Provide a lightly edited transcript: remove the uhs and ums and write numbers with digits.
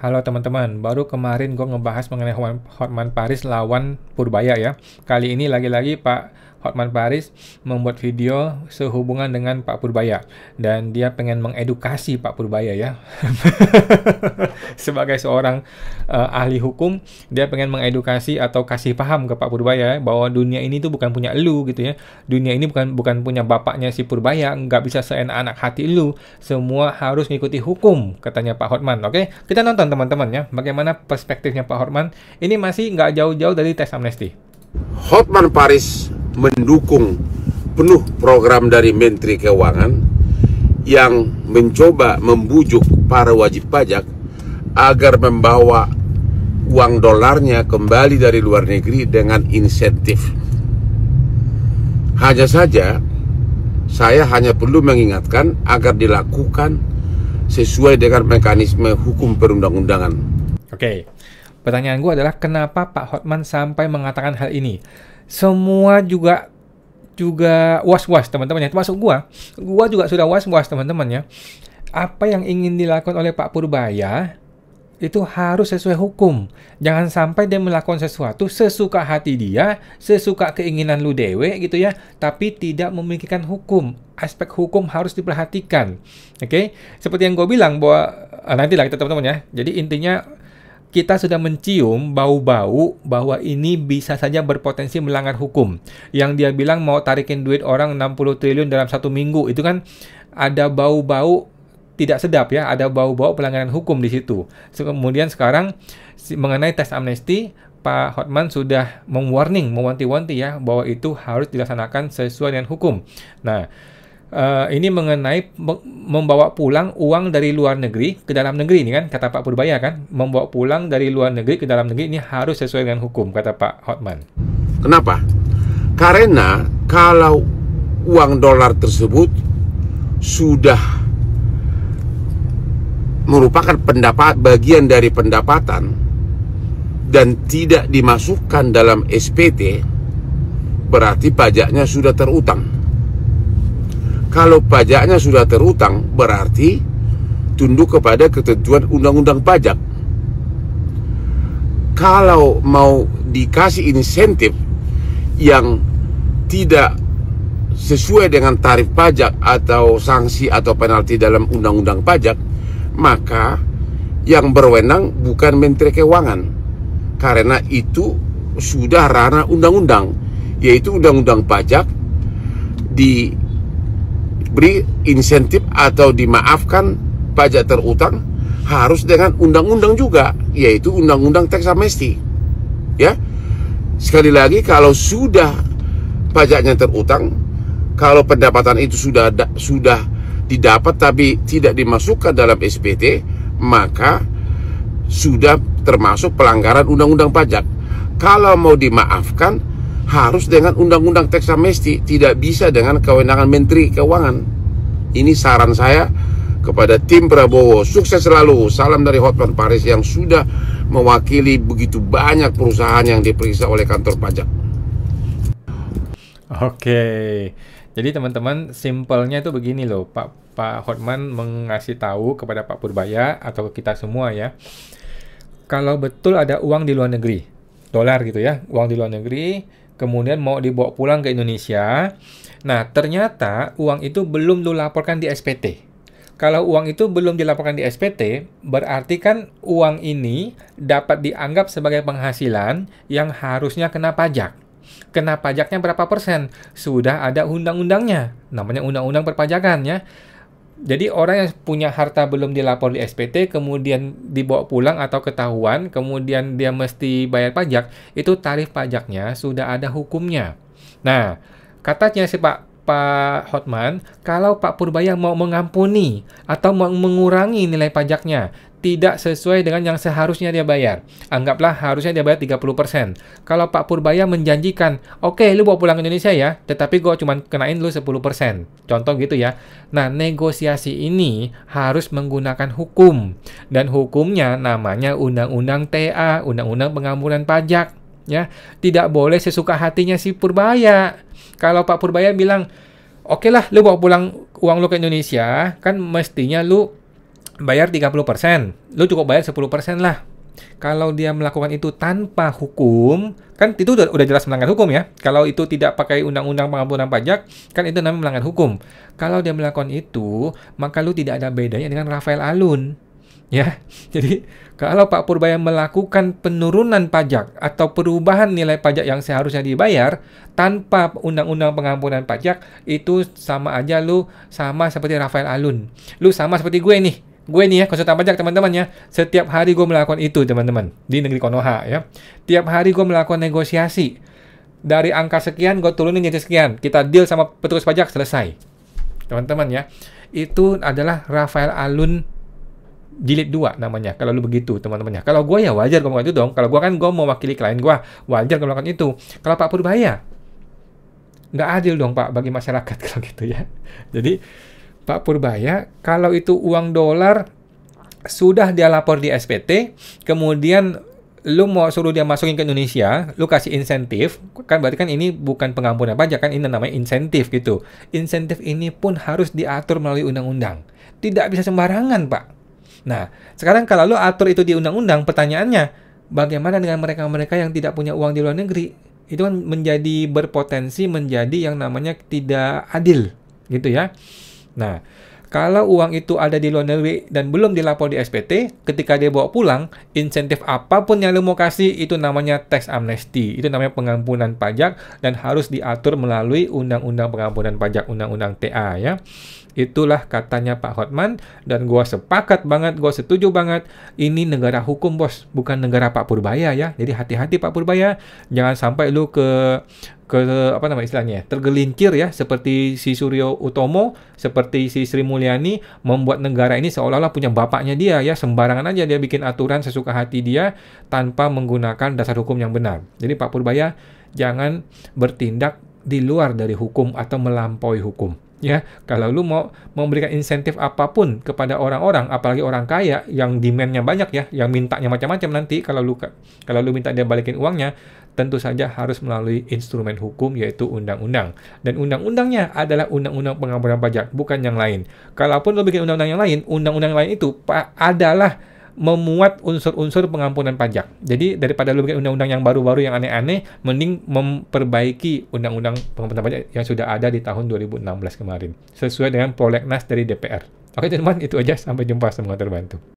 Halo teman-teman, baru kemarin gue ngebahas mengenai Hotman Paris lawan Purbaya ya. Kali ini lagi-lagi Pak Hotman Paris membuat video sehubungan dengan Pak Purbaya. Dan dia pengen mengedukasi Pak Purbaya ya. Sebagai seorang ahli hukum, dia pengen mengedukasi atau kasih paham ke Pak Purbaya bahwa dunia ini tuh bukan punya elu gitu ya. Dunia ini bukan punya bapaknya si Purbaya, nggak bisa seenak-enak hati elu. Semua harus ngikuti hukum, katanya Pak Hotman. Oke, kita nonton teman-teman ya, bagaimana perspektifnya Pak Hotman. Ini masih nggak jauh-jauh dari teks amnesti. Hotman Paris mendukung penuh program dari Menteri Keuangan yang mencoba membujuk para wajib pajak agar membawa uang dolarnya kembali dari luar negeri dengan insentif. Hanya saja, saya hanya perlu mengingatkan agar dilakukan sesuai dengan mekanisme hukum perundang-undangan. Oke, pertanyaan gue adalah kenapa Pak Hotman sampai mengatakan hal ini? Semua juga was-was teman-teman ya, termasuk gua juga sudah was-was teman-teman ya. Apa yang ingin dilakukan oleh Pak Purbaya itu harus sesuai hukum. Jangan sampai dia melakukan sesuatu sesuka hati dia, sesuka keinginan lu dewe gitu ya, tapi tidak memikirkan hukum. Aspek hukum harus diperhatikan. Oke? Seperti yang gue bilang bahwa nantilah kita teman-teman ya. Jadi intinya kita sudah mencium bau-bau bahwa ini bisa saja berpotensi melanggar hukum. Yang dia bilang mau tarikin duit orang 60 triliun dalam 1 minggu, itu kan ada bau-bau tidak sedap ya, ada bau-bau pelanggaran hukum di situ. Kemudian sekarang mengenai teks amnesti, Pak Hotman sudah mewanti-wanti ya bahwa itu harus dilaksanakan sesuai dengan hukum. Nah, ini mengenai membawa pulang uang dari luar negeri ke dalam negeri ini kan, kata Pak Purbaya kan, membawa pulang dari luar negeri ke dalam negeri ini harus sesuai dengan hukum, kata Pak Hotman. Kenapa? Karena kalau uang dolar tersebut sudah merupakan bagian dari pendapatan dan tidak dimasukkan dalam SPT, berarti pajaknya sudah terutang. Kalau pajaknya sudah terutang, berarti tunduk kepada ketentuan undang-undang pajak. Kalau mau dikasih insentif yang tidak sesuai dengan tarif pajak atau sanksi atau penalti dalam undang-undang pajak, maka yang berwenang bukan Menteri Keuangan, karena itu sudah ranah undang-undang, yaitu undang-undang pajak. Diberi insentif atau dimaafkan pajak terutang harus dengan undang-undang juga, yaitu undang-undang teks amnesti. Ya, sekali lagi, kalau sudah pajaknya terutang, kalau pendapatan itu sudah didapat tapi tidak dimasukkan dalam SPT, maka sudah termasuk pelanggaran undang-undang pajak. Kalau mau dimaafkan harus dengan undang-undang teks amnesti, tidak bisa dengan kewenangan Menteri Keuangan. Ini saran saya kepada tim Prabowo. Sukses selalu. Salam dari Hotman Paris yang sudah mewakili begitu banyak perusahaan yang diperiksa oleh kantor pajak. Oke. Jadi teman-teman, simpelnya itu begini loh, Pak Hotman mengasih tahu kepada Pak Purbaya atau kita semua ya, kalau betul ada uang di luar negeri, dolar gitu ya, uang di luar negeri, kemudian mau dibawa pulang ke Indonesia, nah ternyata uang itu belum lu laporkan di SPT. Kalau uang itu belum dilaporkan di SPT, berarti kan uang ini dapat dianggap sebagai penghasilan yang harusnya kena pajak. Kena pajaknya berapa persen? Sudah ada undang-undangnya, namanya undang-undang perpajakan ya. Jadi orang yang punya harta belum dilapor di SPT, kemudian dibawa pulang atau ketahuan, kemudian dia mesti bayar pajak, itu tarif pajaknya sudah ada hukumnya. Nah, katanya si Pak Hotman, kalau Pak Purbaya mau mengampuni atau mengurangi nilai pajaknya, tidak sesuai dengan yang seharusnya dia bayar. Anggaplah harusnya dia bayar 30%. Kalau Pak Purbaya menjanjikan, oke, lu bawa pulang ke Indonesia ya, tetapi gue cuma kenain lu 10%. Contoh gitu ya. Nah, negosiasi ini harus menggunakan hukum. Dan hukumnya namanya Undang-Undang TA, Undang-Undang Pengampunan Pajak. Ya, tidak boleh sesuka hatinya si Purbaya. Kalau Pak Purbaya bilang, oke lah, lu bawa pulang uang lu ke Indonesia, kan mestinya lu bayar 30%, lu cukup bayar 10% lah. Kalau dia melakukan itu tanpa hukum, kan itu udah jelas melanggar hukum ya. Kalau itu tidak pakai undang-undang pengampunan pajak, kan itu namanya melanggar hukum. Kalau dia melakukan itu, maka lu tidak ada bedanya dengan Rafael Alun. Ya, jadi kalau Pak Purbaya melakukan penurunan pajak atau perubahan nilai pajak yang seharusnya dibayar tanpa undang-undang pengampunan pajak, itu sama aja lu sama seperti Rafael Alun. Lu sama seperti gue nih. Gue nih ya, konsultan pajak teman-teman ya. Setiap hari gue melakukan itu teman-teman di negeri Konoha ya. Tiap hari gue melakukan negosiasi. Dari angka sekian gue turunin jadi sekian. Kita deal sama petugas pajak, selesai. Teman-teman ya. Itu adalah Rafael Alun jilid 2 namanya. Kalau lu begitu teman-teman ya. Kalau gue ya wajar gue melakukan itu dong. Kalau gue kan gue mewakili klien gue, wajar gue melakukan itu. Kalau Pak Purbaya, nggak adil dong Pak bagi masyarakat kalau gitu ya. Jadi Pak Purbaya, kalau itu uang dolar sudah dia lapor di SPT, kemudian lu mau suruh dia masukin ke Indonesia, lu kasih insentif, kan berarti kan ini bukan pengampunan pajak, kan ini namanya insentif gitu. Insentif ini pun harus diatur melalui undang-undang. Tidak bisa sembarangan, Pak. Nah, sekarang kalau lu atur itu di undang-undang, pertanyaannya, bagaimana dengan mereka-mereka yang tidak punya uang di luar negeri? Itu kan menjadi berpotensi menjadi yang namanya tidak adil, gitu ya. Nah, kalau uang itu ada di luar negeri dan belum dilapor di SPT, ketika dia bawa pulang, insentif apapun yang lu mau kasih, itu namanya tax amnesty. Itu namanya pengampunan pajak dan harus diatur melalui Undang-Undang Pengampunan Pajak, Undang-Undang TA ya. Itulah katanya Pak Hotman, dan gua sepakat banget, gua setuju banget. Ini negara hukum, bos, bukan negara Pak Purbaya ya. Jadi hati-hati Pak Purbaya, jangan sampai lu ke apa nama istilahnya, tergelincir ya, seperti si Suryo Utomo, seperti si Sri Mulyani, membuat negara ini seolah-olah punya bapaknya dia ya, sembarangan aja dia bikin aturan sesuka hati dia tanpa menggunakan dasar hukum yang benar. Jadi Pak Purbaya jangan bertindak di luar dari hukum atau melampaui hukum. Ya, kalau lu mau memberikan insentif apapun kepada orang-orang, apalagi orang kaya yang demand-nya banyak ya, yang mintanya macam-macam nanti, kalau lu minta dia balikin uangnya, tentu saja harus melalui instrumen hukum yaitu undang-undang. Dan undang-undangnya adalah undang-undang pengampunan pajak, bukan yang lain. Kalaupun lu bikin undang-undang yang lain, undang-undang yang lain itu adalah memuat unsur-unsur pengampunan pajak. Jadi daripada lu bikin undang-undang yang baru-baru yang aneh-aneh, mending memperbaiki undang-undang pengampunan pajak yang sudah ada di tahun 2016 kemarin, sesuai dengan prolegnas dari DPR. Oke teman-teman, itu aja. Sampai jumpa, semoga terbantu.